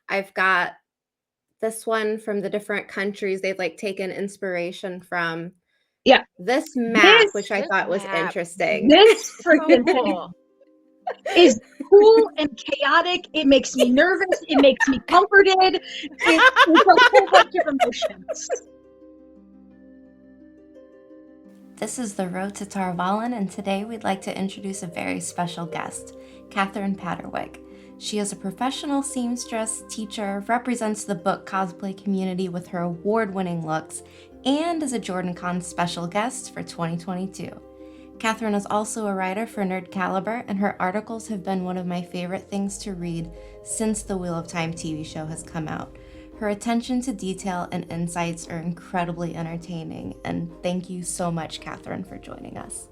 I've got this one from the different countries. They've like taken inspiration from Yeah. this map, This- which I this thought was map. interesting. This So freaking thing cool. is cool and chaotic. It makes me nervous. It makes me comforted. It's a whole bunch of emotions. This is The Road to Tarvalin, and today we'd like to introduce a very special guest, Kathryn Paterwick. She is a professional seamstress, teacher, represents the book cosplay community with her award-winning looks, and is a JordanCon special guest for 2022. Kathryn is also a writer for Nerd Caliber, and her articles have been one of my favorite things to read since the Wheel of Time TV show has come out. Her attention to detail and insights are incredibly entertaining, and thank you so much, Kathryn, for joining us.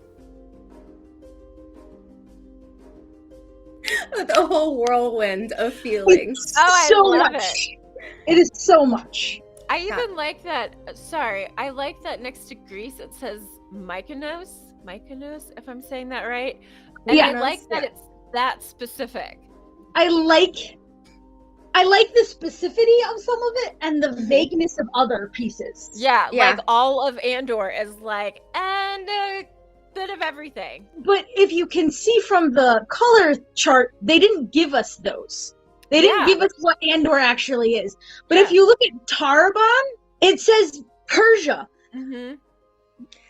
With a whole whirlwind of feelings. I so love much. It is so much. I even like that. Sorry, I like that next to Greece it says Mykonos, if I'm saying that right. And Yeah. I like that it's that specific. I like the specificity of some of it and the vagueness of other pieces. Yeah, like all of Andor is like, and a bit of everything. But if you can see from the color chart, they didn't give us those. They didn't give us what Andor actually is. But if you look at Tarabon, it says Persia. Mm-hmm.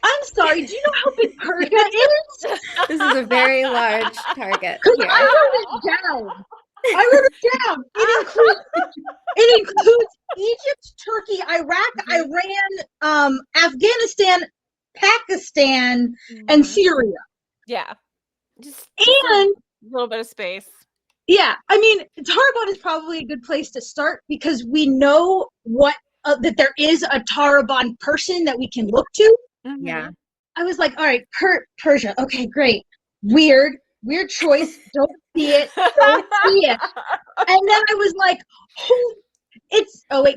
I'm sorry, do you know how big Persia is? This is a very large target. Because I wrote it down. It includes Egypt, Turkey, Iraq, Iran, Afghanistan, Pakistan, and Syria. Yeah. Just and a little bit of space. Yeah. I mean, Tarabon is probably a good place to start because we know what that there is a Tarabon person that we can look to. Mm-hmm. Yeah. I was like, all right, Persia. Okay, great. Weird choice. Don't see it. And then I was like,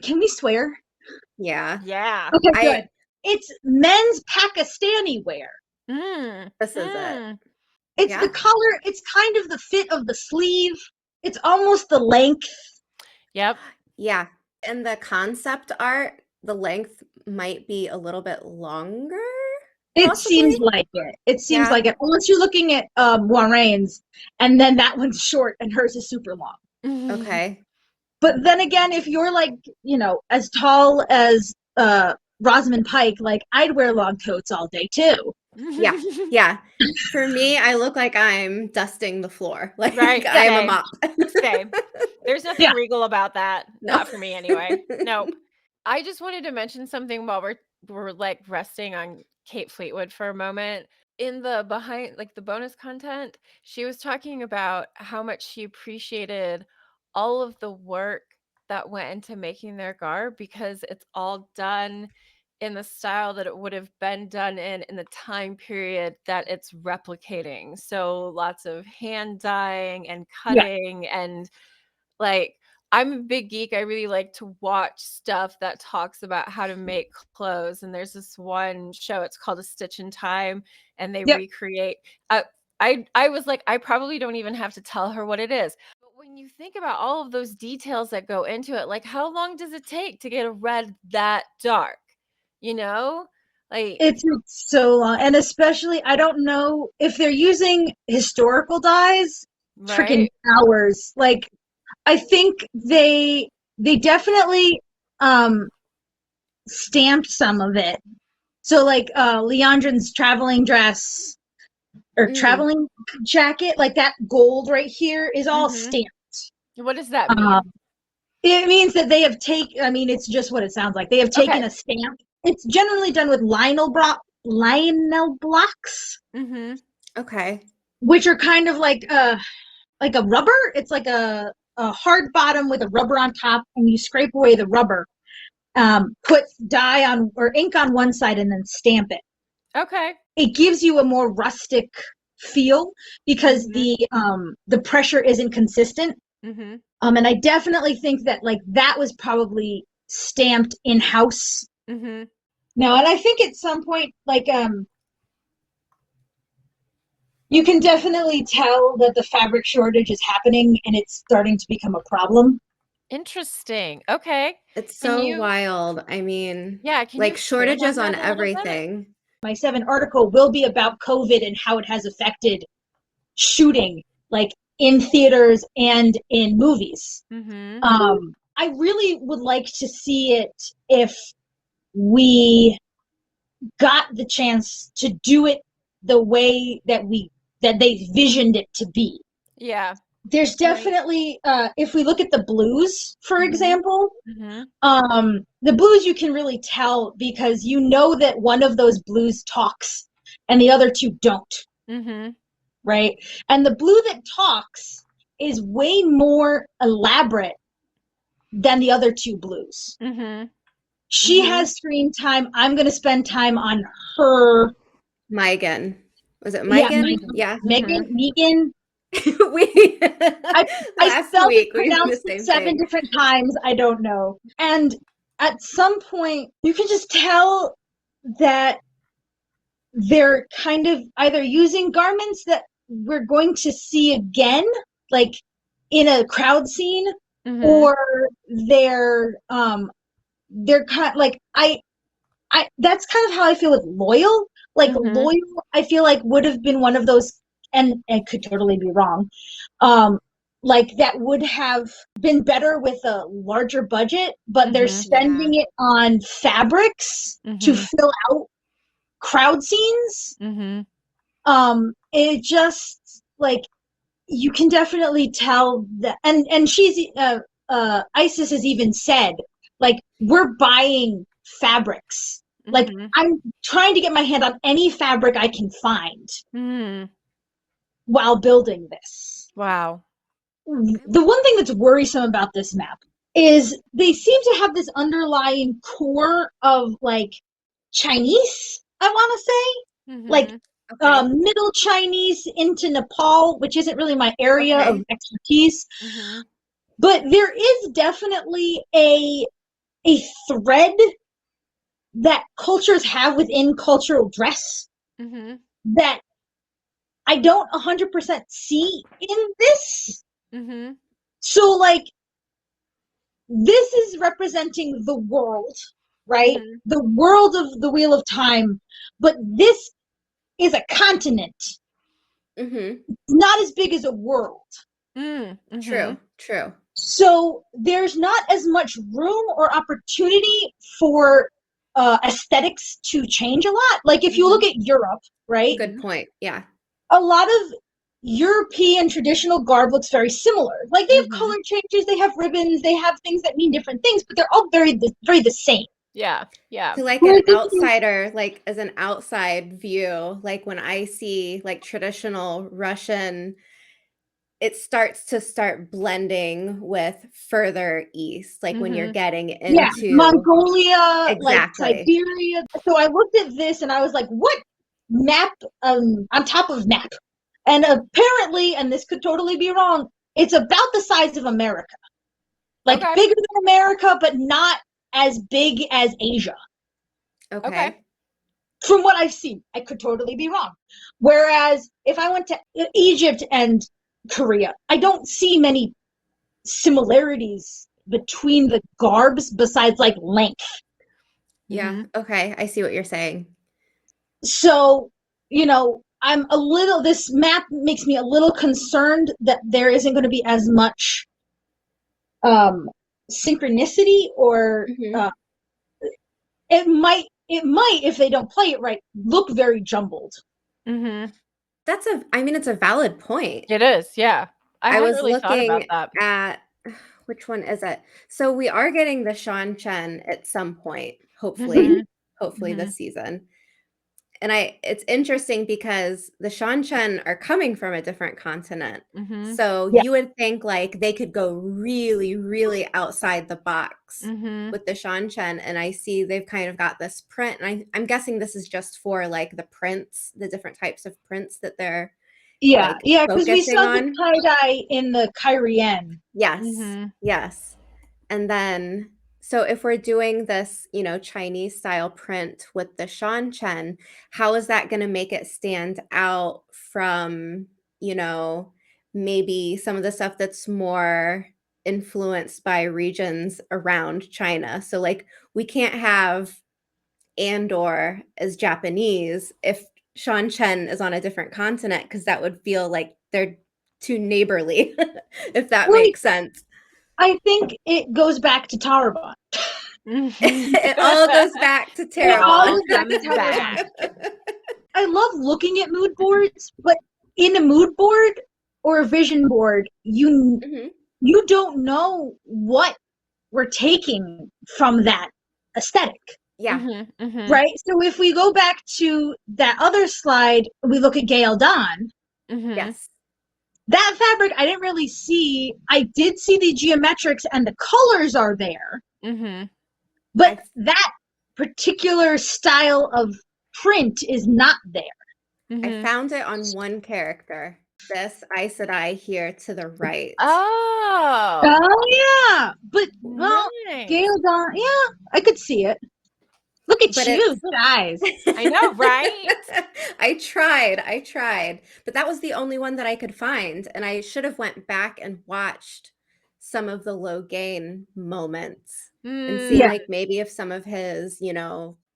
can we swear? Yeah. Yeah. Okay, good. It's men's Pakistani wear. This is it. It's the color. It's kind of the fit of the sleeve. It's almost the length. Yep. Yeah. And the concept art, the length might be a little bit longer. It seems like it. It seems like it. Unless you're looking at Warren's, and then that one's short and hers is super long. Okay. But then again, if you're like, as tall as Rosamund Pike, like I'd wear long coats all day too. Yeah. Yeah. For me, I look like I'm dusting the floor. Like I'm a mop. Same. There's nothing regal about that. No. Not for me anyway. Nope. I just wanted to mention something while we're like resting on Kate Fleetwood for a moment. In the behind, like the bonus content, she was talking about how much she appreciated all of the work that went into making their garb because it's all done in the style that it would have been done in the time period that it's replicating. So lots of hand dyeing and cutting and like, I'm a big geek. I really like to watch stuff that talks about how to make clothes. And there's this one show, it's called A Stitch in Time, and they recreate. I was like, I probably don't even have to tell her what it is. But when you think about all of those details that go into it, like how long does it take to get a red that dark? Like it's so long. And especially, I don't know if they're using historical dyes, freaking hours. Like, I think they definitely stamped some of it. So like Leandrin's traveling dress or traveling jacket, like that gold right here is all stamped. What does that mean? It means that they have it's just what it sounds like. They have taken a stamp. It's generally done with Lionel blocks. Mm-hmm. Okay. Which are kind of like a rubber. It's like a hard bottom with a rubber on top, and you scrape away the rubber, put dye on or ink on one side, and then stamp it. Okay. It gives you a more rustic feel because the pressure isn't consistent. Mm-hmm. And I definitely think that like that was probably stamped in-house. Mm-hmm. No, and I think at some point, like you can definitely tell that the fabric shortage is happening and it's starting to become a problem. Interesting. Okay. It's Can so you wild. I mean, Yeah, can you like expand shortages on on that a little bit? everything. My 7 article will be about COVID and how it has affected shooting, like in theaters and in movies. Mhm. I really would like to see it if we got the chance to do it the way that they visioned it to be. Yeah. There's Right. definitely if we look at the blues, for example, Mhm. the blues you can really tell because you know that one of those blues talks and the other two don't, Mhm. right? And the blue that talks is way more elaborate than the other two blues. Mhm. She has screen time. I'm going to spend time on her. Megan. Was it Yeah, Megan? Yeah. Megan. We I last spelled it, week we did the pronounced it same 7 thing. different times. I don't know. And at some point, you can just tell that they're kind of either using garments that we're going to see again, like in a crowd scene, or they're kind of like I that's kind of how I feel with Loyal. Like Loyal, I feel like would have been one of those, and could totally be wrong. Like that would have been better with a larger budget, but they're spending it on fabrics to fill out crowd scenes. It just like you can definitely tell that, and she's Isis has even said like we're buying fabrics. Like I'm trying to get my hand on any fabric I can find while building this. Wow. The one thing that's worrisome about this map is they seem to have this underlying core of like Chinese, I want to say, like Middle Chinese into Nepal, which isn't really my area of expertise. But there is definitely a thread that cultures have within cultural dress that I don't 100% see in this. So, like, this is representing the world, right? The world of the Wheel of Time, but this is a continent, not as big as a world. True. So there's not as much room or opportunity for aesthetics to change a lot. Like if you look at Europe, right? Good point. Yeah. A lot of European traditional garb looks very similar. Like they have color changes, they have ribbons, they have things that mean different things, but they're all very the same. Yeah. To like an outsider, like as an outside view, like when I see like traditional Russian, it starts to start blending with further east, like when you're getting into Mongolia, like exactly. Siberia. So I looked at this and I was like, what map on top of map? And apparently, and this could totally be wrong, it's about the size of America. Like bigger than America, but not as big as Asia. Okay. From what I've seen, I could totally be wrong. Whereas if I went to Egypt and Korea, I don't see many similarities between the garbs besides like length. Yeah. Okay. I see what you're saying. So, this map makes me a little concerned that there isn't going to be as much synchronicity, or it might, if they don't play it right, look very jumbled. It's a valid point. It is, yeah. I hadn't was really thought about looking that. at which one is it? So we are getting the Sean Chen at some point, hopefully this season. And it's interesting because the Sean Chen are coming from a different continent. So you would think like they could go really, really outside the box with the Sean Chen. And I see they've kind of got this print. And I'm guessing this is just for like the prints, the different types of prints that they're because we saw the tie-dye in the Kyrian. Yes. And then, so if we're doing this, Chinese style print with the Sean Chen, how is that going to make it stand out from, maybe some of the stuff that's more influenced by regions around China. So like we can't have Andor as Japanese if Shan Chen is on a different continent, because that would feel like they're too neighborly, if that makes sense. I think it goes back to Tarabon. It all goes back to all Tarabon. back. I love looking at mood boards, but in a mood board or a vision board, you don't know what we're taking from that aesthetic. Yeah. Right? So if we go back to that other slide, we look at Gail Dawn. Yes. That fabric, I didn't really see. I did see the geometrics and the colors are there. But that particular style of print is not there. I found it on one character. This Aes Sedai here to the right. Oh yeah. But well, Gail Dawn, yeah, I could see it. Look at you, good eyes. I know, right? I tried. But that was the only one that I could find. And I should have went back and watched some of the Logain moments and see like maybe if some of his,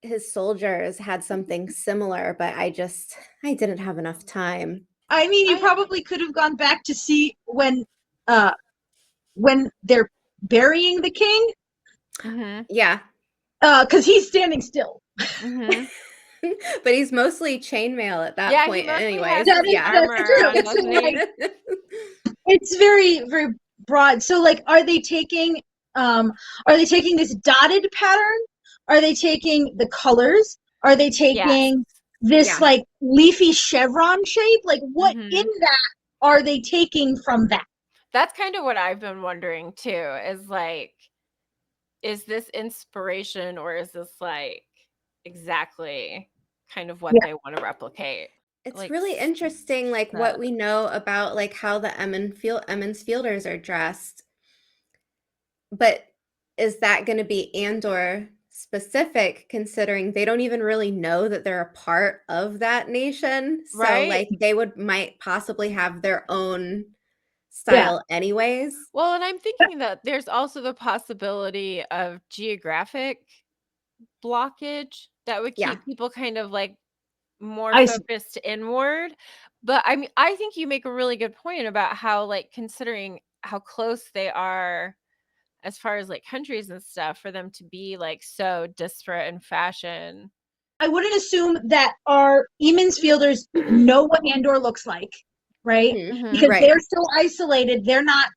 his soldiers had something similar, but I didn't have enough time. I mean, you probably could have gone back to see when they're burying the king. Yeah. Because he's standing still. But he's mostly chainmail at that point anyways. That's true. It's very, very broad. So like, are they taking this dotted pattern? Are they taking the colors? Are they taking this like leafy chevron shape? Like what in that are they taking from that? That's kind of what I've been wondering too, is like, is this inspiration or is this like exactly kind of what they want to replicate? It's like, really interesting, like what we know about like how the Emond's fielders are dressed. But is that going to be Andor specific, considering they don't even really know that they're a part of that nation? So like they might possibly have their own style anyways. Well, and I'm thinking that there's also the possibility of geographic blockage that would keep people kind of like more focused inward. But I mean, I think you make a really good point about how, like, considering how close they are as far as like countries and stuff, for them to be like so disparate in fashion. I wouldn't assume that our Eamon's fielders know what Andor looks like, right? Because they're still isolated. They're not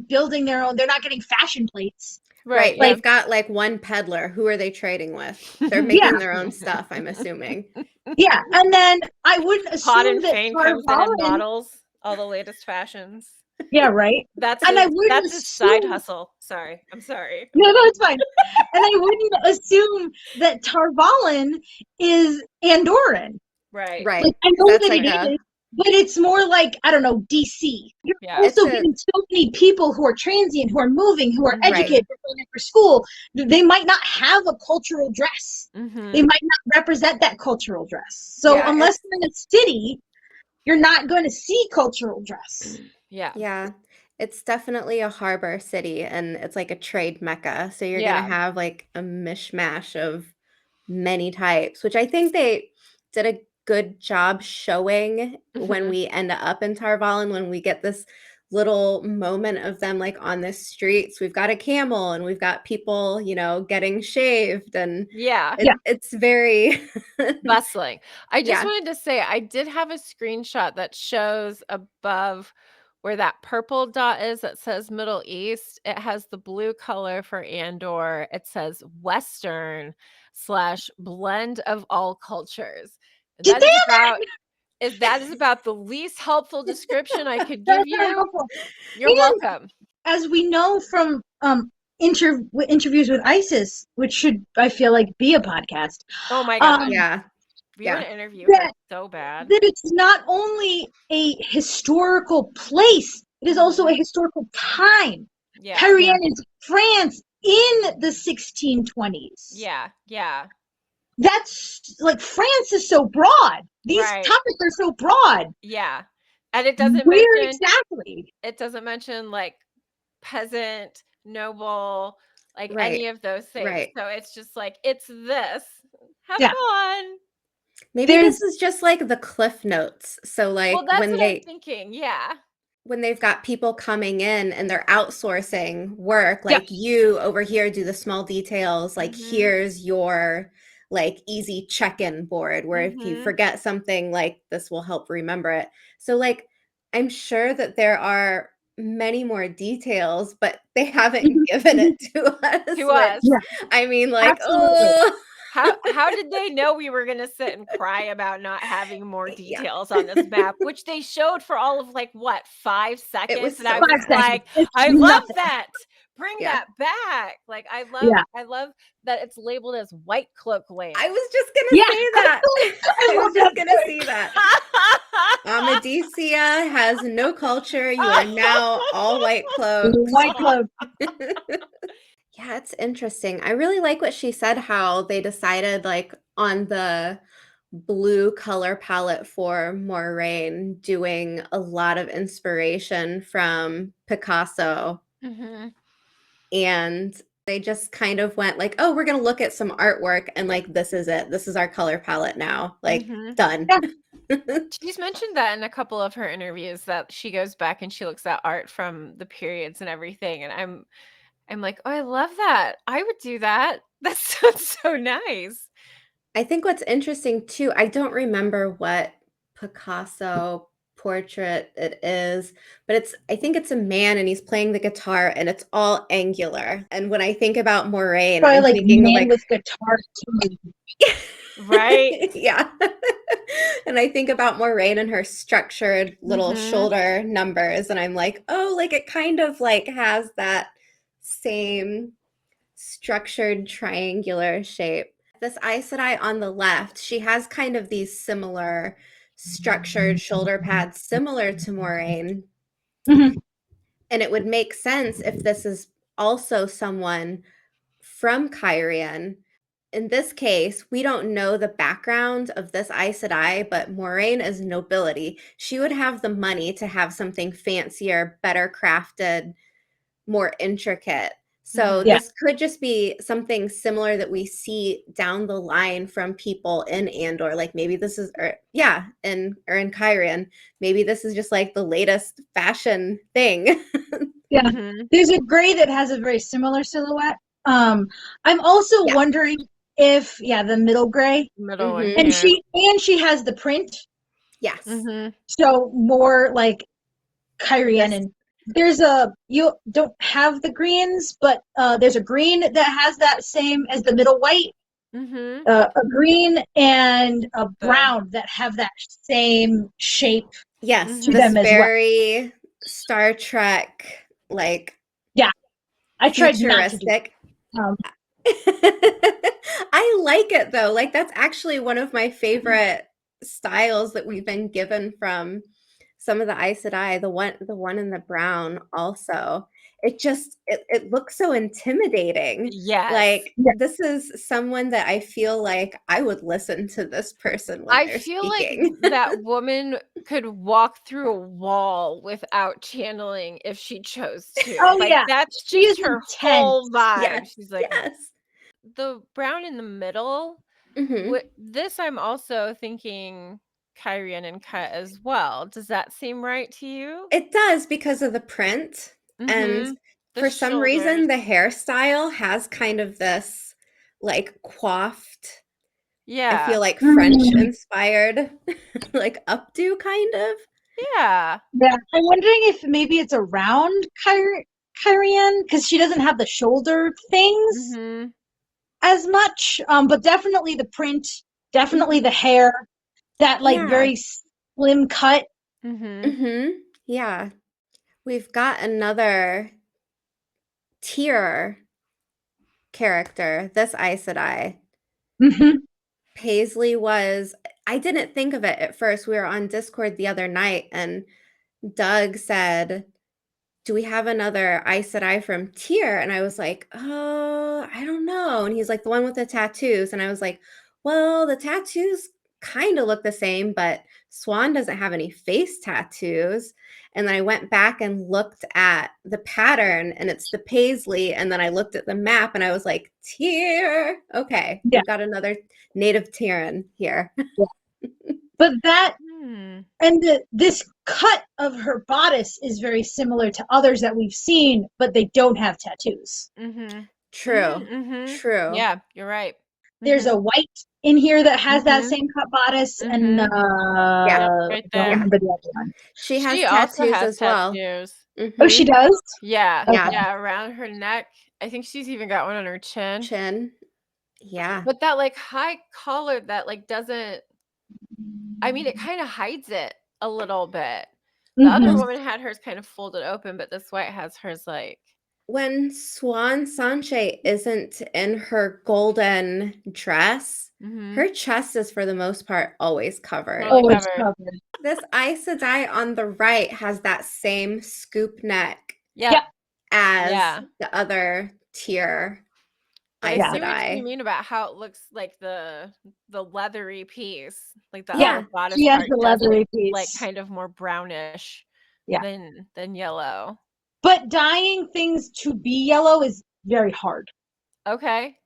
building their own. They're not getting fashion plates. Right. Like, they've got like one peddler. Who are they trading with? They're making their own stuff, I'm assuming. Yeah. And then I wouldn't assume Pod and that Fane comes in bottles, all the latest fashions. Yeah, right. That's a side hustle. Sorry. I'm sorry. No, it's fine. And I wouldn't assume that Tarvalin is Andoran. Right. Right. Like, I know that it is, but it's more like, I don't know, DC. You're also getting so many people who are transient, who are moving, who are educated, who are going for school. They might not have a cultural dress. They might not represent that cultural dress. So unless you're in a city, you're not going to see cultural dress. Yeah. It's definitely a harbor city, and it's like a trade mecca. So you're going to have like a mishmash of many types, which I think they did a good job showing when we end up in Tarvalin, when we get this little moment of them like on the streets. We've got a camel and we've got people, getting shaved, and it's very bustling. I just wanted to say, I did have a screenshot that shows above where that purple dot is that says Middle East. It has the blue color for Andor. It says Western / blend of all cultures. That is about the least helpful description I could give you. You're welcome. As we know from interviews with ISIS, which should, I feel like, be a podcast. Oh my God. We want to interview her so bad. That it's not only a historical place, it is also a historical time. Terrien is France in the 1620s. Yeah. That's like, France is so broad. These topics are so broad. Yeah. And it doesn't mention exactly. It doesn't mention like peasant, noble, like any Right. of those things. Right. So it's just like, it's this. Have Yeah. fun. Maybe There's this is just like the cliff notes. So Well, like that's what I'm thinking. Yeah. when they've got people coming in and they're outsourcing work, yeah. like you over here do the small details, like Mhm. here's your like easy check-in board where if you Mhm. forget something, like this will help remember it. So like I'm sure that there are many more details, but they haven't Mhm. given Mhm. it to us, To which us. Yeah, I mean like, absolutely. oh How did they know we were gonna sit and cry about not having more yeah. details on this map, which they showed for all of like what, 5 It seconds? was And I so was 5 seconds. like, It's I love nothing. that. Bring yeah. that back. Like Yeah. I love that it's labeled as White Cloak Lane. I was just gonna Yeah. say that. I I love was that just gonna too. say that. Amadicia has no culture. You are now all white cloaks. White cloak. Yeah, it's interesting. I really like what she said, how they decided like on the blue color palette for Moraine, doing a lot of inspiration from Picasso. Mhm. And they just kind of went like, oh, we're going to look at some artwork and like, this is it. This is our color palette now. Like, Mhm. done. Yeah. She's mentioned that in a couple of her interviews that she goes back and she looks at art from the periods and everything, and I'm like, "Oh, I love that. I would do that. That sounds so nice." I think what's interesting too, I don't remember what Picasso portrait it is, but I think it's a man and he's playing the guitar and it's all angular. And when I think about Moraine, Probably I'm like thinking of man like, with guitar too. Right? yeah. And I think about Moraine and her structured little Mhm. shoulder numbers, and I'm like, oh, like it kind of like has that same structured triangular shape. This Aes Sedai on the left, she has kind of these similar structured shoulder pads similar to Moraine. Mhm. And it would make sense if this is also someone from Kyrian. In this case, we don't know the background of this Aes Sedai, but Moraine is nobility. She would have the money to have something fancier, better crafted, more intricate. So Mhm. Yeah. this could just be something similar that we see down the line from people in Andor. Like maybe this is, or in Kyrian. Maybe this is just like the latest fashion thing. Yeah. Mhm. There's a gray that has a very similar silhouette. I'm also Yeah. wondering if the middle gray. Middle one Mhm. And here. she has the print. Yes. Mhm. So more like Kyrian, This and you don't have the greens, but there's a green that has that same as the middle white, Mhm. a green and a The brown that have that same shape yes, to Mhm. this them as well. very Star Trek like Yeah, I tried not to do futuristic. it. I like it though. Like that's actually one of my favorite styles that we've been given from some of the Aes Sedai, the one in the brown also. It looks so intimidating. Yes. Like Yeah. this is someone that I feel like I would listen to this person when I they're feel like speaking. that woman could walk through a wall without channeling if she chose to. Oh Like, yeah, that's she is just her whole intense. vibe. Yes. She's like, Yes. the brown in the middle, Mhm. this I'm also thinking Kyrian and Cut as well. Does that seem right to you? It does because of the print, and Mhm. The for some shoulders. reason, the hairstyle has kind of this, like, coiffed, I Yeah. feel like French Mm. inspired, like, updo kind of. Yeah. Yeah, I'm wondering if maybe it's around Kyrian because she doesn't have the shoulder things Mhm. as much. But definitely the print, definitely Mhm. the hair, that like Yeah. very slim cut. Mhm. Mhm. Yeah. We've got another tier character, this Aes Sedai. Mhm. Paisley was I didn't think of it at first. We were on Discord the other night, and Doug said, do we have another Aes Sedai from Tyr? And I was like, oh, I don't know. And he's like, the one with the tattoos. And I was like, well, the tattoos kind of look the same, but Swan doesn't have any face tattoos. And then I went back and looked at the pattern, and it's the Paisley. And then I looked at the map, and I was like, Tyr. Okay, Yeah. we've got another native Tyran here. But that and this cut of her bodice is very similar to others that we've seen, but they don't have tattoos. True. True. Yeah, you're right. There's a white in here that has that same cut bodice, and Yep, right I don't there. remember the other one. She has also tattoos has as well. tattoos. Oh, she does? Yeah, Okay. yeah, around her neck. I think she's even got one on her chin. Yeah. But that like high collar that like doesn't, I mean, it kind of hides it a little bit. The other woman had hers kind of folded open, but this white has hers like. When Swan Sanche isn't in her golden dress, her chest is for the most part always covered. Always covered. This Aes Sedai on the right has that same scoop neck as the other tier Aes I see what Sedai. you mean about how it looks like the leathery piece, like the Yeah, upper bodice she has part the does leathery look piece. like kind of more brownish than yellow. But dyeing things to be yellow is very hard. Okay.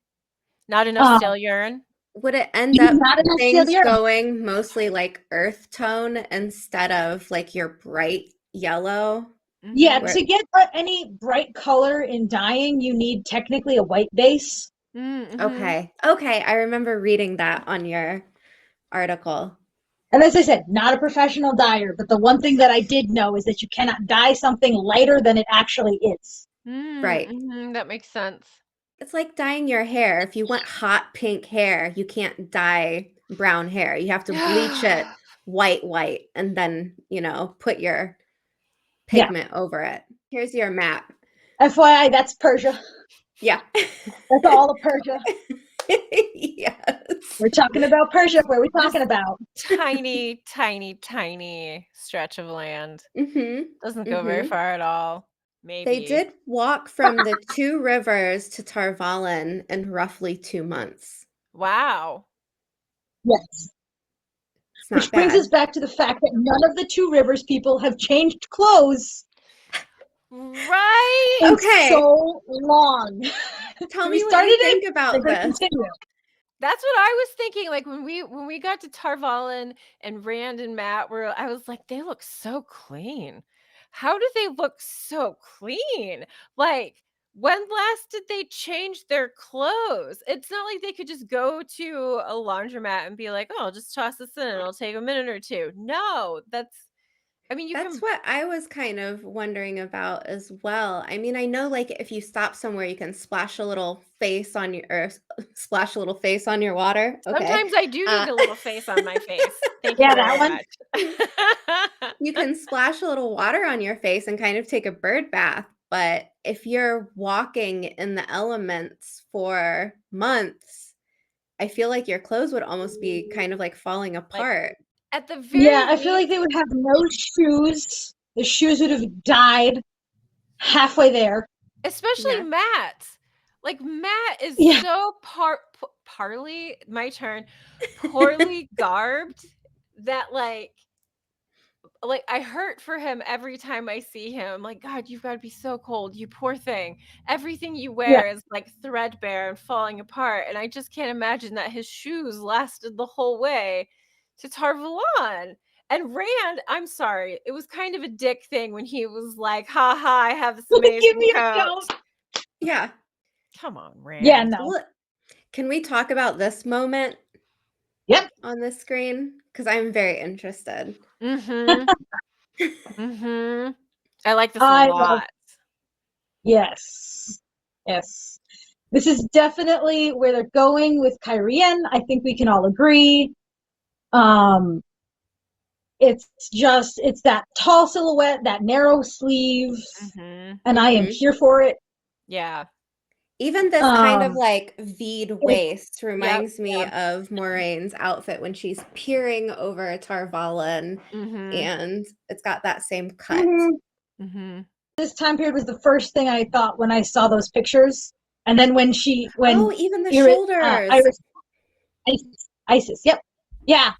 Not enough stale urine. Would it end up things going mostly like earth tone instead of like your bright yellow? Yeah, to get any bright color in dyeing, you need technically a white base. Okay, I remember reading that on your article. And as I said, not a professional dyer, but the one thing that I did know is that you cannot dye something lighter than it actually is. Right. That makes sense. It's like dyeing your hair. If you want hot pink hair, you can't dye brown hair. You have to bleach it white, and then, put your pigment over it. Here's your map. FYI, that's Persia. Yeah. That's all of Persia. Yes. We're talking about Persia. What are we talking about? Tiny stretch of land. Doesn't go very far at all. Maybe. They did walk from the 2 rivers to Tar Valon in roughly 2 months. Wow. Yes. Which brings us back to the fact that none of the 2 rivers people have changed clothes. Right. Okay. So long. Tell me what you think about this. That's what I was thinking. Like when we got to Tar Valon and Rand and Matt I was like, they look so clean. How do they look so clean? Like, when last did they change their clothes? It's not like they could just go to a laundromat and be like, oh, I'll just toss this in and it'll take a minute or two. No, that's what I was kind of wondering about as well. I mean, I know like if you stop somewhere, you can splash a little face on your water. Okay. Sometimes I do need a little face on my face. Thank you very much. You can splash a little water on your face and kind of take a bird bath. But if you're walking in the elements for months, I feel like your clothes would almost be kind of like falling apart. At the very I feel like they would have no shoes. The shoes would have died halfway there. Especially Matt. Like Matt is so poorly garbed that like I hurt for him every time I see him. Like, God, you've got to be so cold, you poor thing. Everything you wear is like threadbare and falling apart. And I just can't imagine that his shoes lasted the whole way to Tar Valon. And Rand, I'm sorry, it was kind of a dick thing when he was like, ha ha, I have this amazing Give me coat. a coat. Yeah. Come on, Rand. Yeah, no. Can we talk about this moment? Yep. On the screen? Because I'm very interested. I like this a lot. Yes. This is definitely where they're going with Kyrian. I think we can all agree. It's that tall silhouette, that narrow sleeve, and I am here for it. Yeah. Even this kind of like V'd waist reminds me of Moraine's outfit when she's peering over Tar Valon, and it's got that same cut. This time period was the first thing I thought when I saw those pictures, and then when even the shoulders. Isis, yep, yeah,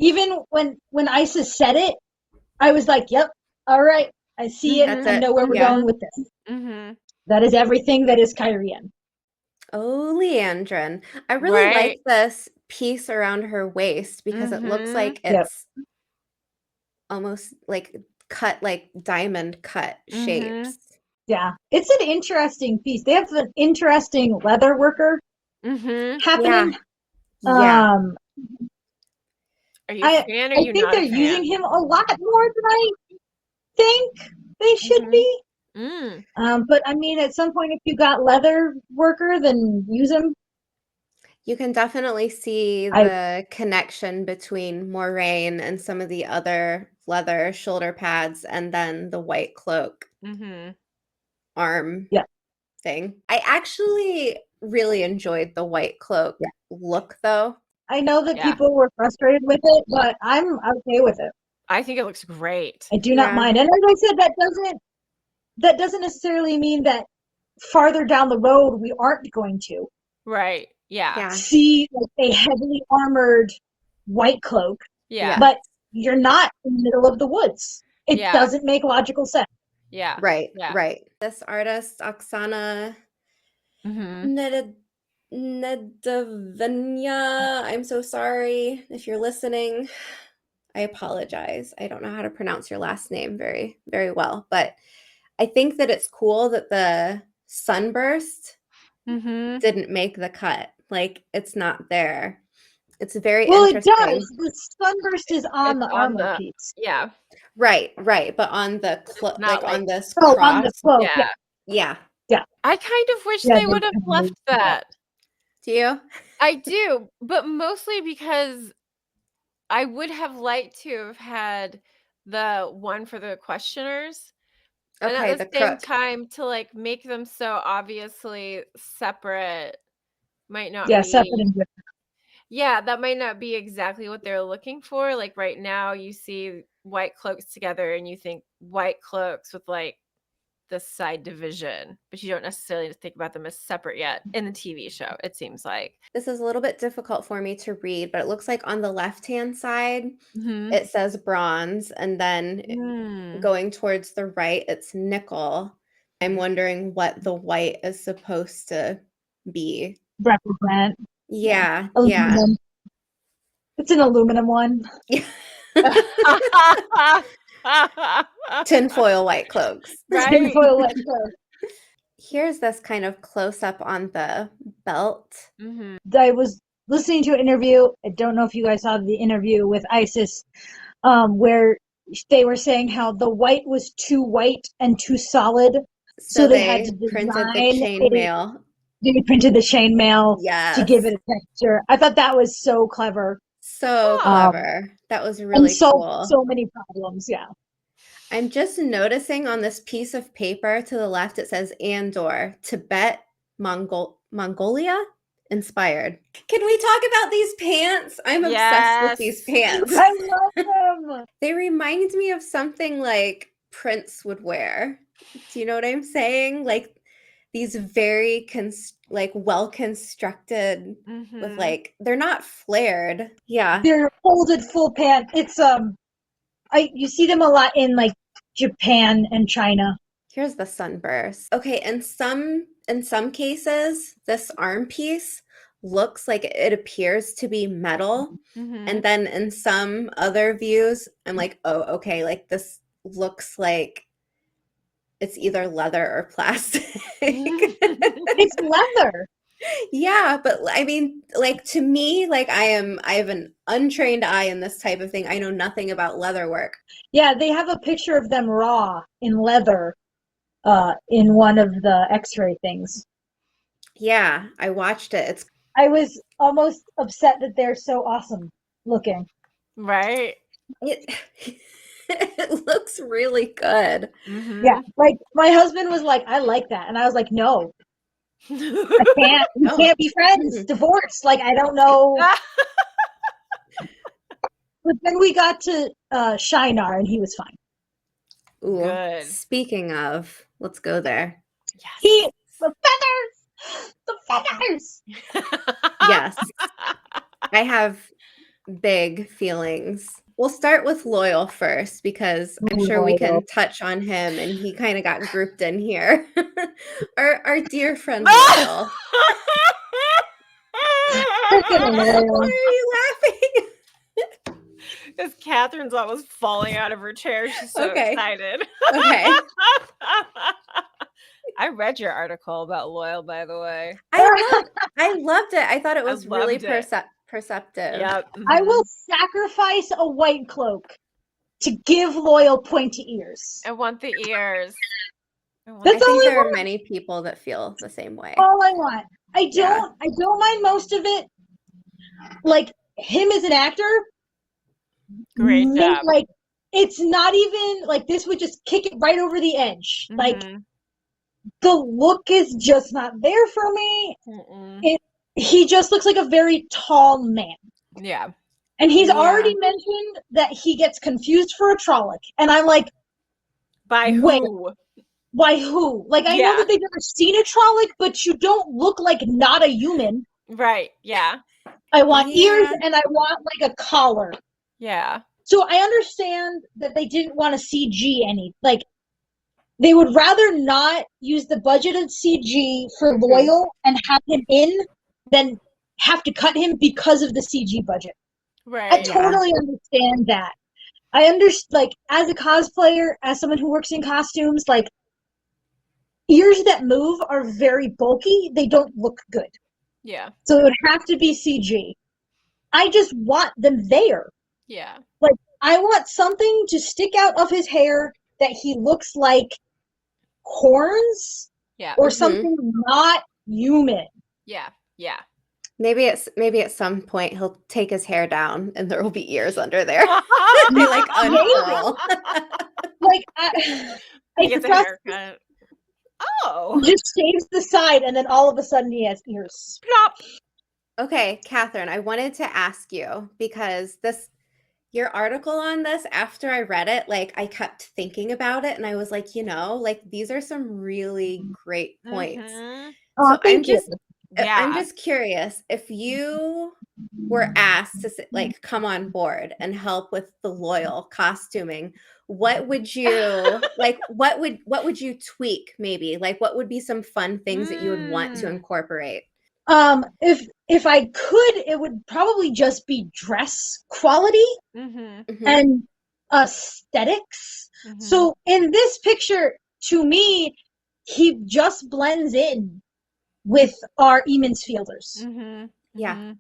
even when Isis said it, I was like, "Yep, all right, I see it. That's I it. know where we're Yeah. going with this." Mm-hmm. That is everything that is Kyrian. Oh, Leandrin. I really Right. like this piece around her waist because it looks Mhm. like Yep. it's almost like cut, like diamond cut Mhm. shapes. Yeah, it's an interesting piece. They have an interesting leather worker Mhm. happening. Yeah. Are you a fan or I you think not they're a fan? using him a lot more than I think they should Mhm. be. Mm. But I mean, at some point, if you got leather worker, then use him. You can definitely see the connection between Moraine and some of the other leather shoulder pads and then the white cloak Mhm. arm Yeah. thing. I actually really enjoyed the white cloak look, though. I know that Yeah. people were frustrated with it, but I'm okay with it. I think it looks great. I do not mind. And as I said, that doesn't necessarily mean that farther down the road we aren't going to Right. Yeah. see like a heavily armored white cloak. Yeah. But you're not in the middle of the woods. It Yeah. doesn't make logical sense. Yeah. Right. Yeah. Right. This artist, Oksana Mhm. Nedavenya, I'm so sorry if you're listening. I apologize. I don't know how to pronounce your last name very, very well, but I think that it's cool that the sunburst Mhm. didn't make the cut. Like, it's not there. It's very Well, it interesting. does. The sunburst is on It's the on armor the piece. yeah. Right, but on the It's not like like on this Oh, cross. on the cloak. yeah. Yeah. I kind of wish Yeah, they they would have totally left do that. that. Do you? I do, but mostly because I would have liked to have had the one for the questioners. And Okay, at the the same crook. time, to like make them so obviously separate might not Yeah, separate be. and different. Yeah, that might not be exactly what they're looking for. Like right now, you see white cloaks together and you think white cloaks with like the side division, but you don't necessarily think about them as separate yet in the TV show, it seems like. This is a little bit difficult for me to read, but it looks like on the left-hand side, Mhm. it says bronze, and then Mm. going towards the right, it's nickel. I'm wondering what the white is supposed to be. Represent. Yeah. Aluminum. It's an aluminum one. Tinfoil white cloaks. Right? Tinfoil white cloak. Here's this kind of close-up on the belt. Mhm. I was listening to an interview. I don't know if you guys saw the interview with Isis, where they were saying how the white was too white and too solid, so they had to printed the design chainmail. They printed the chainmail to give it a texture. I thought that was so clever. So clever. That was really cool. So many problems, yeah. I'm just noticing on this piece of paper to the left, it says Andor, Tibet, Mongolia inspired. Can we talk about these pants? I'm obsessed with these pants. I love them. They remind me of something like Prince would wear. Do you know what I'm saying? Like these very well constructed with like, they're not flared. Yeah. They're folded full pant. It's you see them a lot in like Japan and China. Here's the sunburst. Okay, in some cases, this arm piece looks like it appears to be metal. And then in some other views, I'm like, oh, okay, like this looks like it's either leather or plastic. It's leather. Yeah, but I mean, like to me, like I have an untrained eye in this type of thing. I know nothing about leather work. Yeah, they have a picture of them raw in leather in one of the x-ray things. Yeah, I watched it. I was almost upset that they're so awesome looking. Right? It looks really good. Yeah, like my husband was like, I like that. And I was like, no, I can't. We can't be friends. Divorce. Like, I don't know. But then we got to Shinar and he was fine. Ooh, Good. Speaking of, let's go there. Yes. The feathers! The feathers! Yes. I have big feelings. We'll start with Loyal first because I'm sure we can touch on him and he kind of got grouped in here. Our dear friend Loyal. Why are you laughing? Because Catherine's almost falling out of her chair. She's so excited. Okay. I read your article about Loyal, by the way. I loved it. I thought it was really perceptive. Yep. I will sacrifice a white cloak to give Loyal pointy ears. I want the ears. I think there are many people that feel the same way. All I want. I don't mind most of it. Like him as an actor. Great job. Like it's not even like this would just kick it right over the edge. Like the look is just not there for me. He just looks like a very tall man. Yeah. And he's already mentioned that he gets confused for a Trolloc. And I'm like, by who? By who? Like, I know that they've never seen a Trolloc, but you don't look like not a human. Right. Yeah. I want ears and I want like a collar. Yeah. So I understand that they didn't want to CG any. Like, they would rather not use the budgeted CG for Loyal and have him in than have to cut him because of the CG budget. Right. I totally understand that. I understand, like, as a cosplayer, as someone who works in costumes, like, ears that move are very bulky. They don't look good. Yeah. So it would have to be CG. I just want them there. Yeah. Like, I want something to stick out of his hair that he looks like horns. Yeah. Or something not human. Yeah. Yeah. Maybe at some point he'll take his hair down and there will be ears under there. They like unfurl. Like I gets a haircut. Oh. Just shaves the side and then all of a sudden he has ears. Plop. Okay, Kathryn, I wanted to ask you because your article on this, after I read it, like I kept thinking about it and I was like, like these are some really great points. Oh, So I'm just curious if you were asked to like come on board and help with the Loyal costuming, what would you like? What would you tweak? Maybe like what would be some fun things that you would want to incorporate? If I could, it would probably just be dress quality and aesthetics. So in this picture, to me, he just blends in with our Emansfielders. Yeah.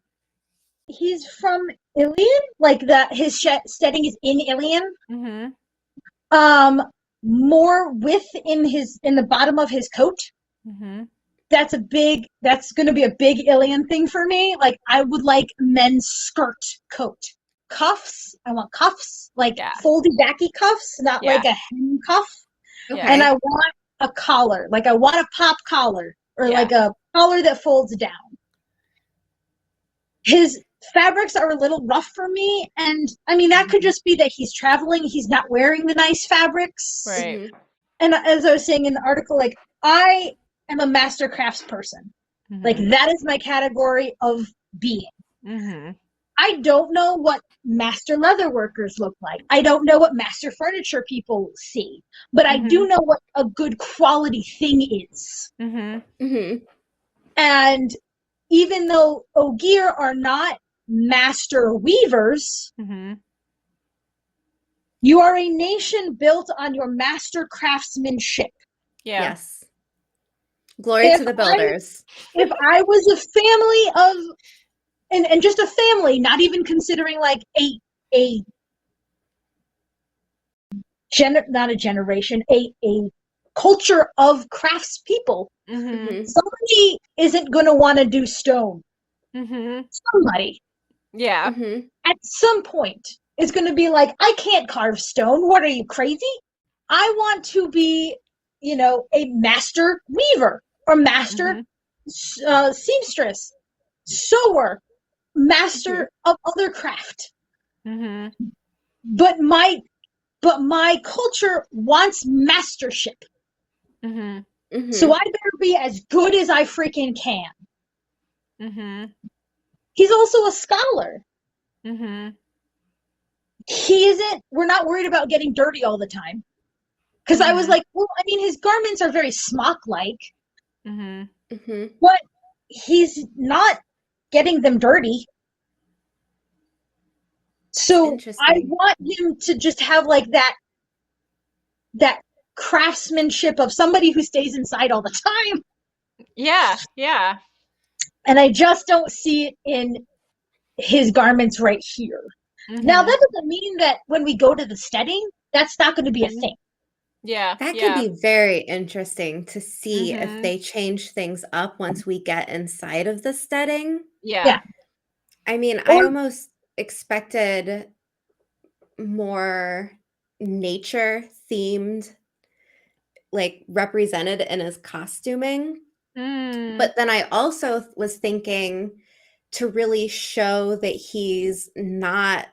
He's from Ilion, like his setting is in Ilion. More width in the bottom of his coat. That's going to be a big Ilion thing for me. Like, I would like men's skirt coat. Cuffs, I want cuffs, like foldy backy cuffs, not like a hem cuff. Okay. And I want a collar, like I want a pop collar or like a collar that folds down. His fabrics are a little rough for me, and I mean that could just be that he's traveling, he's not wearing the nice fabrics. Right. And as I was saying in the article, like I am a master crafts person. Like that is my category of being. I don't know what master leather workers look like. I don't know what master furniture people see, but I do know what a good quality thing is. And even though Ogier are not master weavers, you are a nation built on your master craftsmanship. Yeah. Yes. Glory to the builders. If I was a family of and just a family, not even considering like not a generation, a culture of craftspeople. Somebody isn't going to want to do stone. Somebody. Yeah. At some point is going to be like, I can't carve stone. What are you, crazy? I want to be, a master weaver or master seamstress, sewer, master of other craft. But my culture wants mastership. So I better be as good as I freaking can. He's also a scholar. Mm-hmm. We're not worried about getting dirty all the time. Because I was like, well, I mean, his garments are very smock-like, but he's not getting them dirty. So I want him to just have like that craftsmanship of somebody who stays inside all the time. Yeah, yeah. And I just don't see it in his garments right here. Now, that doesn't mean that when we go to the steading, that's not going to be a thing. Yeah. That could be very interesting to see if they change things up once we get inside of the steading. Yeah. I mean, I almost expected more nature themed, like represented in his costuming. But then I also was thinking to really show that he's not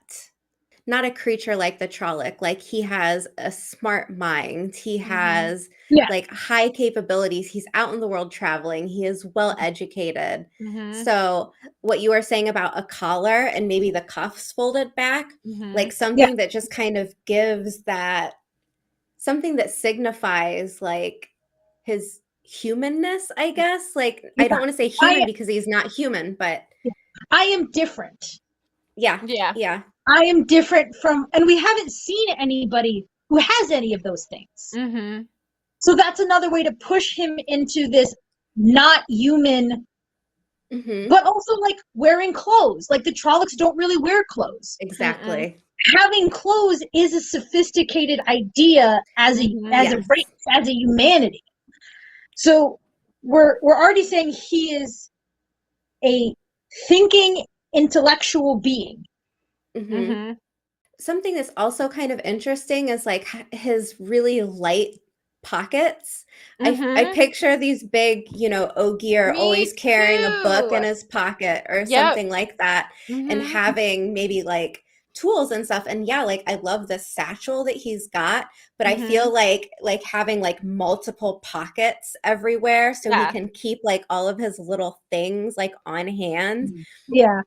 a creature like the Trolloc. Like, he has a smart mind. He has like high capabilities. He's out in the world traveling. He is well educated. So what you were saying about a collar and maybe the cuffs folded back, like something that just kind of gives that, something that signifies like his humanness, I guess. Like, I don't want to say human because he's not human, but I am different. Yeah. I am different from, and we haven't seen anybody who has any of those things. So that's another way to push him into this not human, but also like wearing clothes. Like, the Trollocs don't really wear clothes. Exactly. Having clothes is a sophisticated idea as a race, as a humanity. So we're already saying he is a thinking intellectual being. Something that's also kind of interesting is like his really light pockets. I picture these big, Ogier always carrying a book in his pocket or something like that, and having maybe like tools and stuff. And like, I love the satchel that he's got, but I feel like having like multiple pockets everywhere so he can keep like all of his little things like on hand. Yeah.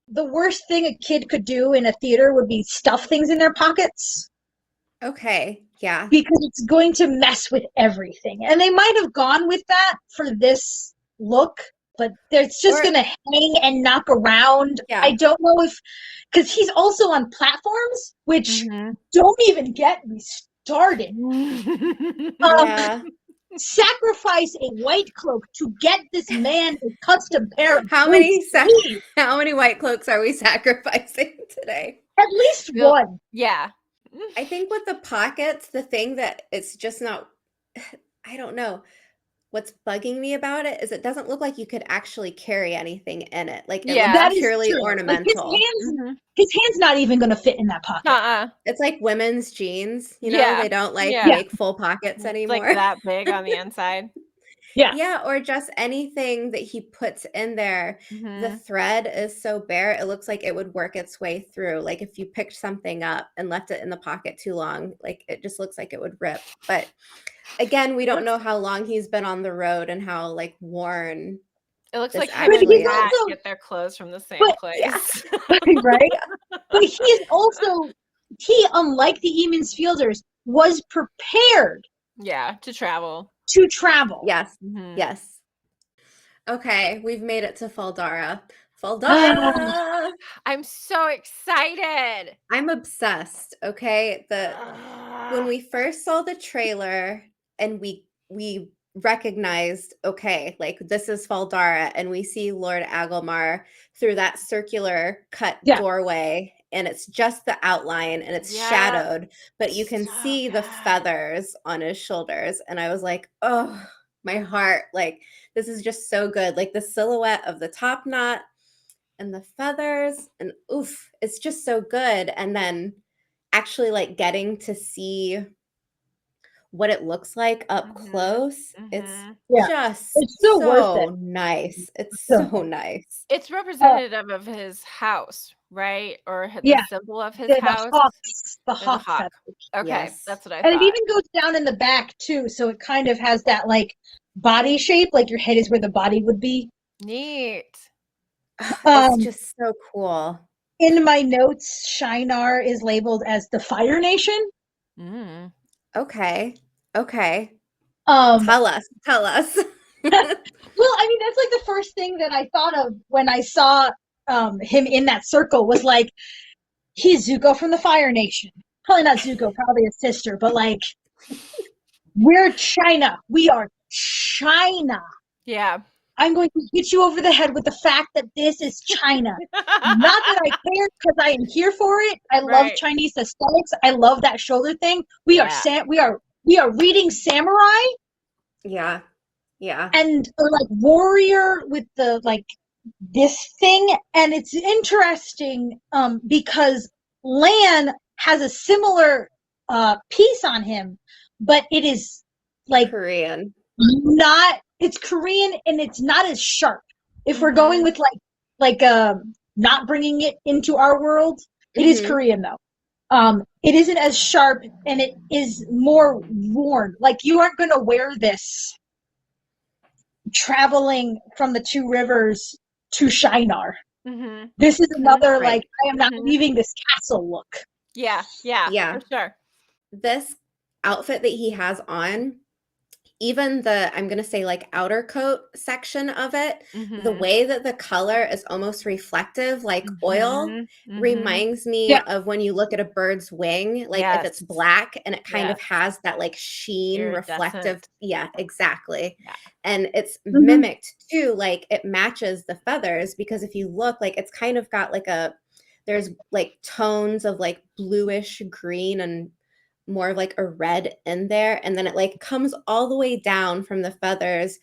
The worst thing a kid could do in a theater would be stuff things in their pockets. Okay, yeah. Because it's going to mess with everything. And they might have gone with that for this look, but it's just going to hang and knock around. I don't know if, because he's also on platforms, which don't even get me started. Sacrifice a white cloak to get this man a custom pair of how many white cloaks are we sacrificing today? At least one. I think with the pockets, the thing that it's just not, I don't know, what's bugging me about it is it doesn't look like you could actually carry anything in it. Like, it looks purely ornamental. Like, his hand's not even going to fit in that pocket. It's like women's jeans, they don't make full pockets anymore. It's like that big on the inside. Or just anything that he puts in there. The thread is so bare, it looks like it would work its way through. Like, if you picked something up and left it in the pocket too long, like, it just looks like it would rip. But again, we don't know how long he's been on the road and how like worn. It looks like him and Zach get their clothes from the same place. Right? But he, unlike the Eamons Fielders, was prepared. To travel. Yes. Yes. Okay, we've made it to Faldarra. I'm so excited. I'm obsessed. Okay, when we first saw the trailer and we recognized, okay, like, this is Faldarra, and we see Lord Agelmar through that circular cut doorway, and it's just the outline and it's shadowed, but you can see the feathers on his shoulders. And I was like, oh, my heart, like, this is just so good. Like, the silhouette of the top knot and the feathers, and oof, it's just so good. And then actually like getting to see what it looks like up close, it's so worth it. Nice. It's so nice. It's representative of his house, right? Or the symbol of his house. The hawk feather. Okay, that's what I thought. And it even goes down in the back too, so it kind of has that like body shape, like your head is where the body would be. Neat. It's just so cool. in my notes, Shinar is labeled as the Fire Nation. Okay. Okay. Um, Tell us. Tell us. Well, I mean, that's like the first thing that I thought of when I saw him in that circle was like, he's Zuko from the Fire Nation. Probably not Zuko, probably his sister, but like, we're China. We are China. Yeah. I'm going to hit you over the head with the fact that this is China. Not that I care, because I am here for it. I love Chinese aesthetics. I love that shoulder thing. We are reading samurai. Yeah. Yeah. And like warrior with the like this thing, and it's interesting because Lan has a similar piece on him, but it is like Korean. It's Korean and it's not as sharp. If we're going with like not bringing it into our world, it is Korean though. It isn't as sharp and it is more worn. Like you aren't going to wear this traveling from the Two Rivers to Shinar. This is another like I am not leaving this castle look. Yeah, for sure. This outfit that he has on, even the, I'm going to say like outer coat section of it, the way that the color is almost reflective, like oil, reminds me of when you look at a bird's wing, like if it's black and it kind of has that like sheen, reflective. Yeah, exactly. Yeah. And it's mimicked too, like it matches the feathers, because if you look, like it's kind of got like there's like tones of like bluish green and more of like a red in there, and then it like comes all the way down from the feathers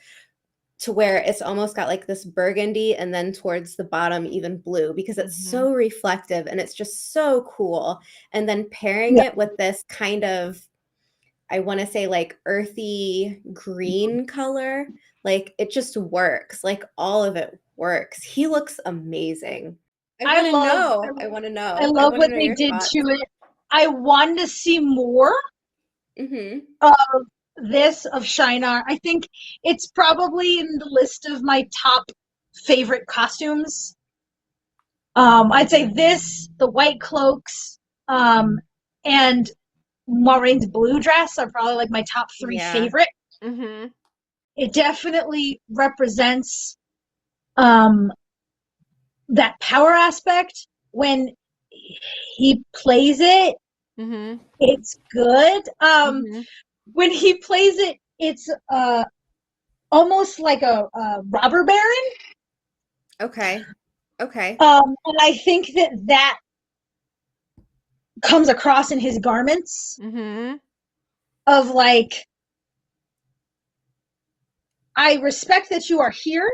to where it's almost got like this burgundy, and then towards the bottom even blue, because it's so reflective and it's just so cool. And then pairing it with this kind of, I want to say like earthy green color, like it just works. Like all of it works. He looks amazing. I want to know. I love what they did to it. I wanted to see more of this, of Shinar. I think it's probably in the list of my top favorite costumes. I'd say this, the white cloaks, and Maureen's blue dress are probably like my top three favorite. It definitely represents that power aspect. When he plays it, it's good. When he plays it, it's almost like a robber baron. Okay. And I think that comes across in his garments of like, I respect that you are here,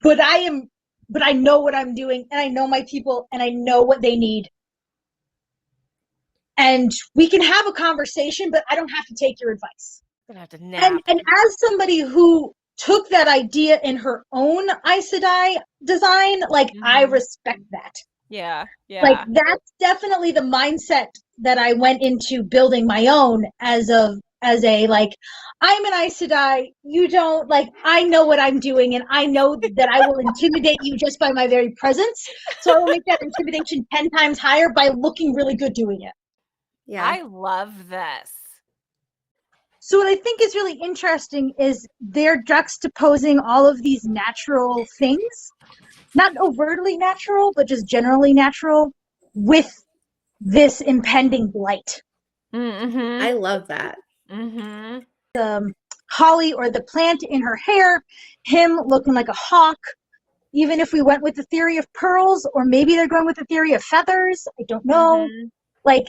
but I know what I'm doing, and I know my people, and I know what they need. And we can have a conversation, but I don't have to take your advice. And as somebody who took that idea in her own Aes Sedai design, like I respect that. Yeah. Like that's definitely the mindset that I went into building my own as a like, I'm an Aes Sedai, you don't, like, I know what I'm doing, and I know that I will intimidate you just by my very presence. So I will make that intimidation 10 times higher by looking really good doing it. Yeah. I love this. So what I think is really interesting is they're juxtaposing all of these natural things, not overtly natural, but just generally natural, with this impending blight. I love that. The holly or the plant in her hair, him looking like a hawk. Even if we went with the theory of pearls, or maybe they're going with the theory of feathers, I don't know. Like,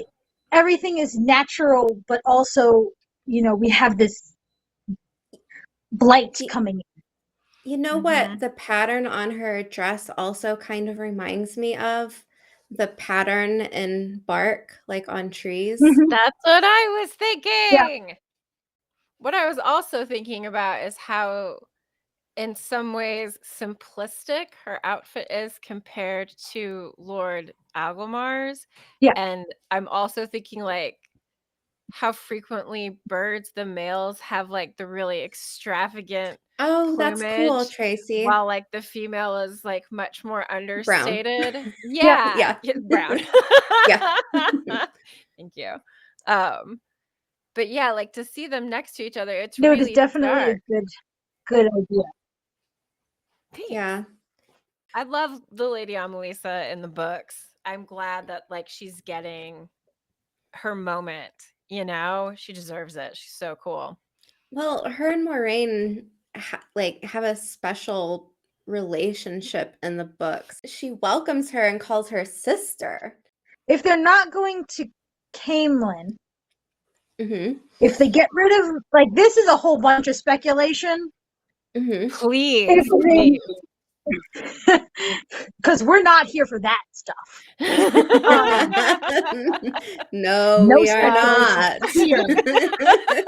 everything is natural, but also, you know, we have this blight coming in. You know what the pattern on her dress also kind of reminds me of? The pattern in bark, like on trees. That's what I was thinking. Yeah. What I was also thinking about is how, in some ways, simplistic her outfit is compared to Lord Agelmar's. Yeah. And I'm also thinking, like, how frequently birds, the males, have like the really extravagant Oh, that's cool, plumage, Tracy. while like the female is like much more Brown. understated. Yeah. Brown. Yeah. Thank you. But yeah, like to see them next to each other, it's No, it is really definitely stark. a good idea. Thanks. Yeah. I love the Lady Amelisa in the books. I'm glad that like she's getting her moment, you know? She deserves it. She's so cool. Well, her and Moraine have a special relationship in the books. She welcomes her and calls her sister. If they're not going to Camelin, Mm-hmm. if they get rid of, like, this is a whole bunch of speculation. Mm-hmm. Please, please. Because we're not here for that stuff. No, No we are not. speculation here.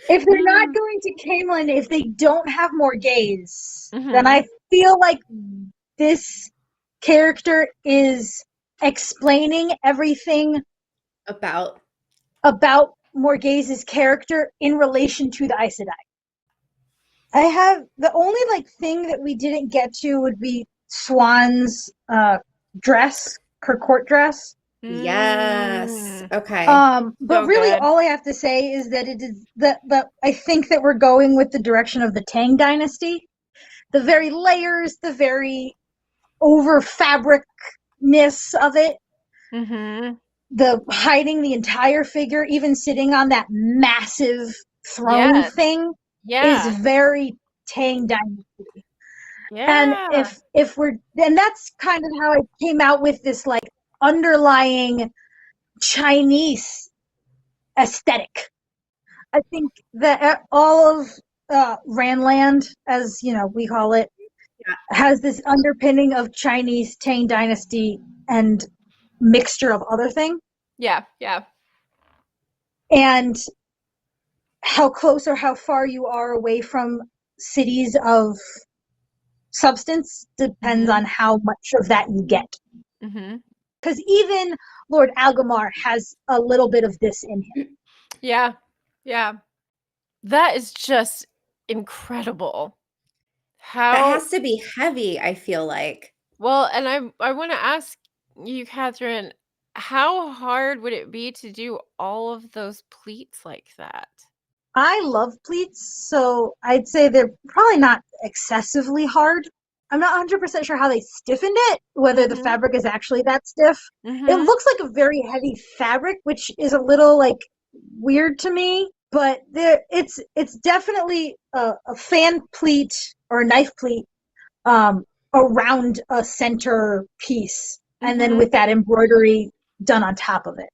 If they're not going to Camelin, if they don't have more gays, then I feel like this character is explaining everything about Morghase's character in relation to the Aes Sedai. I have the only like thing that we didn't get to would be Swan's dress, her court dress. Yes. Okay. But So really good. all I have to say is that it is that I think that we're going with the direction of the Tang dynasty. The very layers, the very over fabricness of it. The hiding the entire figure, even sitting on that massive throne thing is very Tang dynasty. And if we're, and that's kind of how I came out with this like underlying Chinese aesthetic. I think that all of Ranland, as you know, we call it, has this underpinning of Chinese Tang dynasty and mixture of other things. Yeah. And how close or how far you are away from cities of substance depends on how much of that you get. Because even Lord Algamar has a little bit of this in him. Yeah. That is just incredible. That has to be heavy, I feel like. Well, and I want to ask you, Kathryn, how hard would it be to do all of those pleats like that? I love pleats, so I'd say they're probably not excessively hard. I'm not 100% sure how they stiffened it, whether the fabric is actually that stiff. It looks like a very heavy fabric, which is a little like weird to me, but it's definitely a fan pleat or a knife pleat around a center piece, and then with that embroidery done on top of it.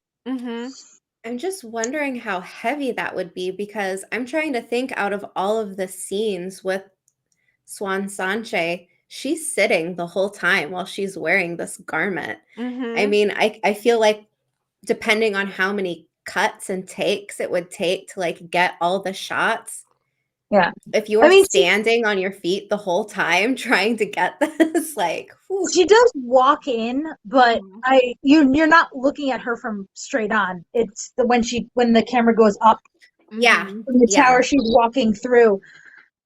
I'm just wondering how heavy that would be, because I'm trying to think out of all of the scenes with Swan Sanche, she's sitting the whole time while she's wearing this garment. I mean, I feel like depending on how many cuts and takes it would take to like get all the shots. Yeah. If you are standing on your feet the whole time trying to get this, like, whew. She does walk in, but you're not looking at her from straight on. It's when the camera goes up. Yeah. From the tower she's walking through.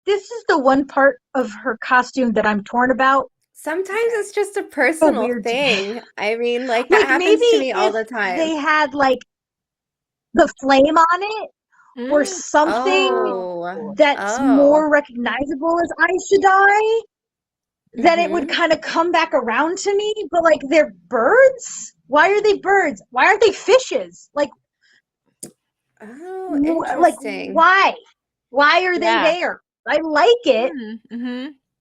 This is the one part of her costume that I'm torn about. Sometimes it's just a personal thing. I mean, like that happens maybe to me all the time. They had like the flame on it or something that's more recognizable as Aes Sedai, then it would kind of come back around to me. But like, they're birds. Why are they birds? Why aren't they fishes? Like, interesting. Like, why are they there? I like it,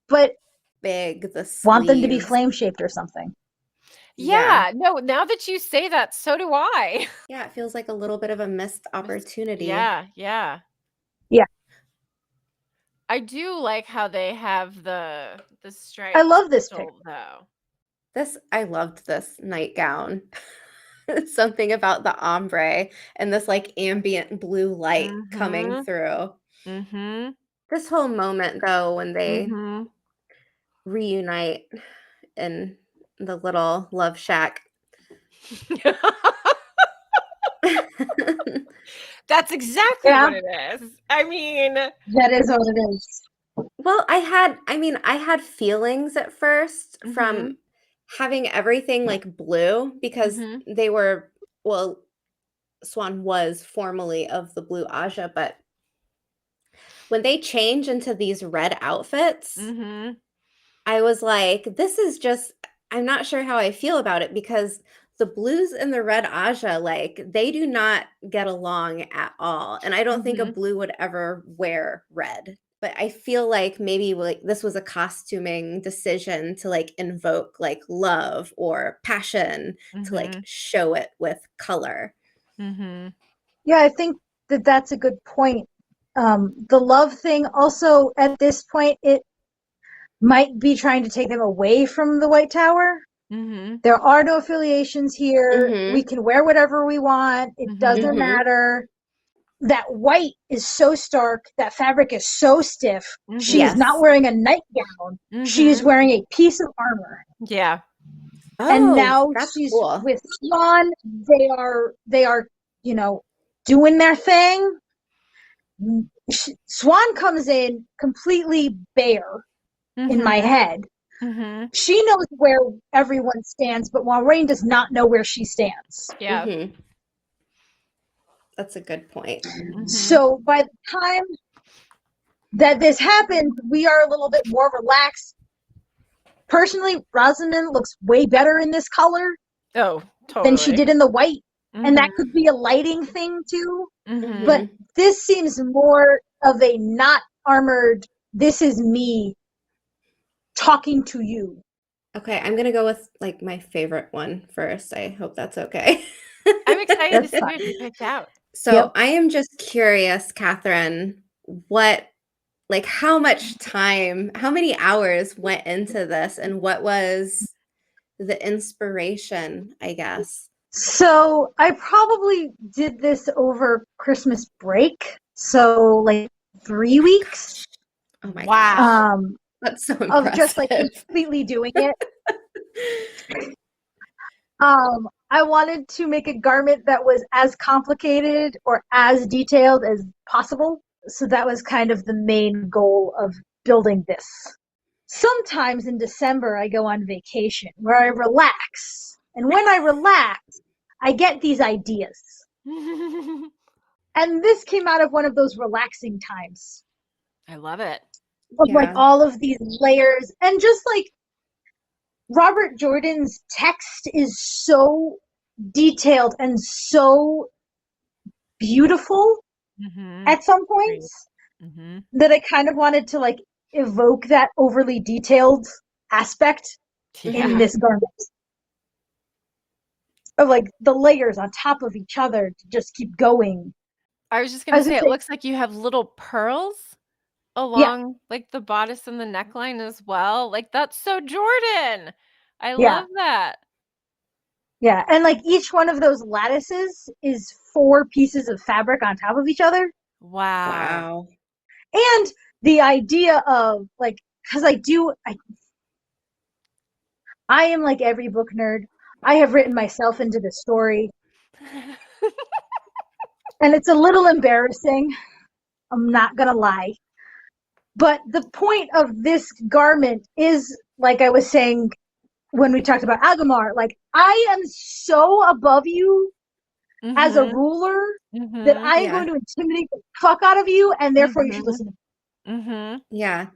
but big want them to be flame shaped or something. Yeah, no, now that you say that, so do I. Yeah, it feels like a little bit of a missed opportunity. Yeah. I do like how they have the stripes. I love this picture, though. I loved this nightgown. Something about the ombre and this like ambient blue light coming through. This whole moment though, when they reunite in the little love shack. That's exactly what it is. I mean, that is what it is. Well, I had feelings at first from having everything like blue because they were, well, Swan was formerly of the Blue Aja, but when they change into these red outfits, I was like, this is just, I'm not sure how I feel about it because the blues and the red Aja, like, they do not get along at all. And I don't think a blue would ever wear red. But I feel like maybe like this was a costuming decision to like invoke like love or passion to like show it with color. Yeah, I think that's a good point. The love thing also at this point, it might be trying to take them away from the White Tower. There are no affiliations here. We can wear whatever we want. It doesn't matter. That white is so stark. That fabric is so stiff. She is not wearing a nightgown. She is wearing a piece of armor. Yeah. And now she's cool. With Swan. They are, you know, doing their thing. Swan comes in completely bare in my head. She knows where everyone stands, but Moiraine does not know where she stands. Yeah. That's a good point. So by the time that this happens, we are a little bit more relaxed. Personally, Rosamund looks way better in this color than she did in the white. And that could be a lighting thing too. But this seems more of a not armored, this is me talking to you. Okay, I'm going to go with like my favorite one first. I hope that's okay. I'm excited to see what you picked out. So I am just curious, Kathryn, how much time, how many hours went into this and what was the inspiration, I guess? So I probably did this over Christmas break. So like 3 weeks. Oh my gosh. That's so impressive. Of just like completely doing it. I wanted to make a garment that was as complicated or as detailed as possible. So that was kind of the main goal of building this. Sometimes in December, I go on vacation where I relax. And when I relax, I get these ideas. And this came out of one of those relaxing times. I love it. Of like all of these layers. And just like Robert Jordan's text is so detailed and so beautiful at some points that I kind of wanted to like evoke that overly detailed aspect in this garment. Of like the layers on top of each other to just keep going. I was just going to say, it looks like you have little pearls along like the bodice and the neckline as well. Like that's so Jordan. I love that. Yeah, and like each one of those lattices is 4 pieces of fabric on top of each other. Wow. And the idea of like, because I am like every book nerd. I have written myself into the story. And it's a little embarrassing. I'm not going to lie. But the point of this garment is, like I was saying when we talked about Agamar, like, I am so above you as a ruler that I am going to intimidate the fuck out of you, and therefore you should listen to me. Yeah.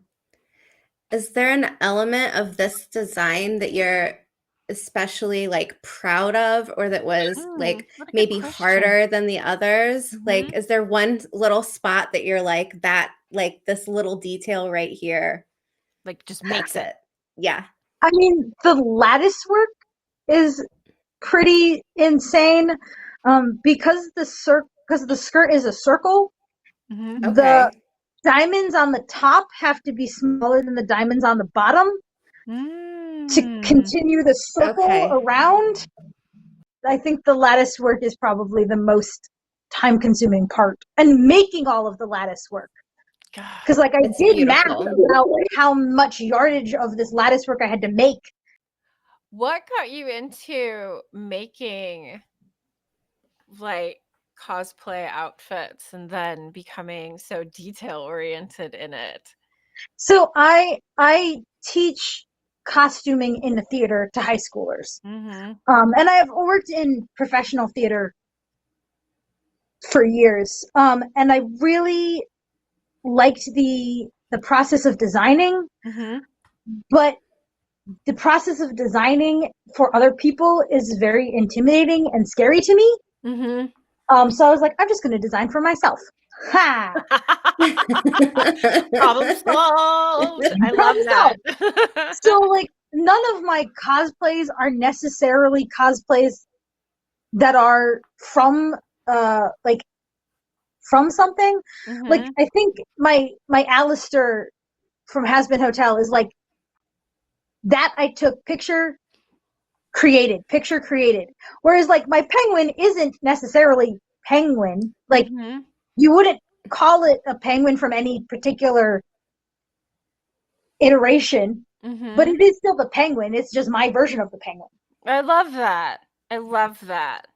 Is there an element of this design that you're especially like proud of, or that was like maybe harder than the others? Like, is there one little spot that you're like, that, like this little detail right here, like just makes it? Yeah. I mean, the lattice work is pretty insane, because the skirt is a circle. The diamonds on the top have to be smaller than the diamonds on the bottom to continue the circle around. I think the lattice work is probably the most time-consuming part, and making all of the lattice work. Because like I did math about how much yardage of this lattice work I had to make. What got you into making like cosplay outfits and then becoming so detail oriented in it? So I teach costuming in the theater to high schoolers. Mm-hmm. And I've worked in professional theater for years. And I really liked the process of designing, Mm-hmm. but the process of designing for other people is very intimidating and scary to me. Mm-hmm. So I was like, I'm just going to design for myself. Ha! Problem solved. I love Problem that. So like none of my cosplays are necessarily cosplays that are from like from something. Like Mhm. I think my Alistair from Has-Been Hotel is like that. I took picture created. Whereas like my penguin isn't necessarily penguin. Like Mhm. you wouldn't call it a penguin from any particular iteration, but Mhm. it is still the penguin. It's just my version of the penguin. I love that. I love that.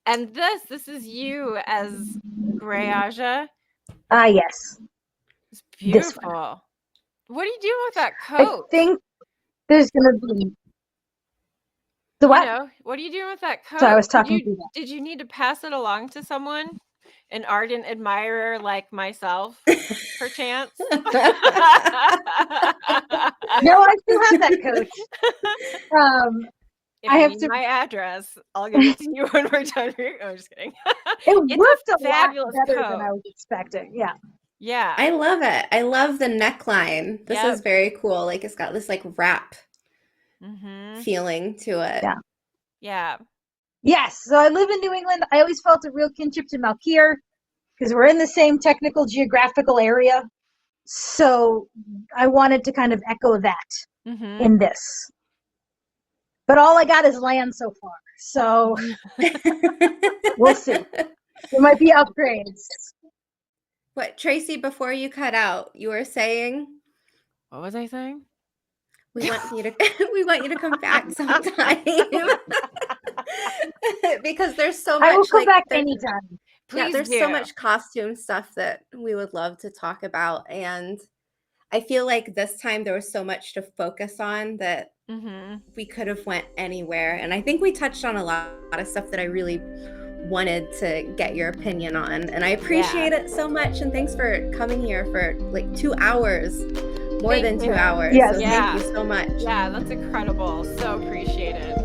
And this is you as Grey Aja. Ah, yes. It's This one. beautiful. What are you doing with that I coat? think there's gonna be the You what? know, what are you doing with that coat? So I was talking through that. Did you need to pass it along to someone? An ardent admirer like myself, perchance? No, I still have that coat. If I you have need to. my address, I'll give it to you when we're done. I'm just kidding. It It's worked a a lot fabulous better coat. than I was expecting. Yeah. Yeah. I love it. I love the neckline. This Yep. is very cool. Like it's got this like wrap Mm-hmm. feeling to it. Yeah. Yeah. Yes. So I live in New England. I always felt a real kinship to Malkier because we're in the same technical geographical area. So I wanted to kind of echo that Mm-hmm. in this. But all I got is land so far. So we'll see. There might be upgrades. What, Tracy, before you cut out, you were saying What was I saying? we want you to come back sometime. Because there's so much I will come like back there's, anytime. Please there's do. so much costume stuff that we would love to talk about, and I feel like this time there was so much to focus on that Mm-hmm. we could have went anywhere, and I think we touched on a lot of stuff that I really wanted to get your opinion on, and I appreciate it so much, and thanks for coming here for like 2 hours, more Thank than 2 you. hours. Yes. So Yeah. thank you so much. Yeah, that's incredible. So appreciated.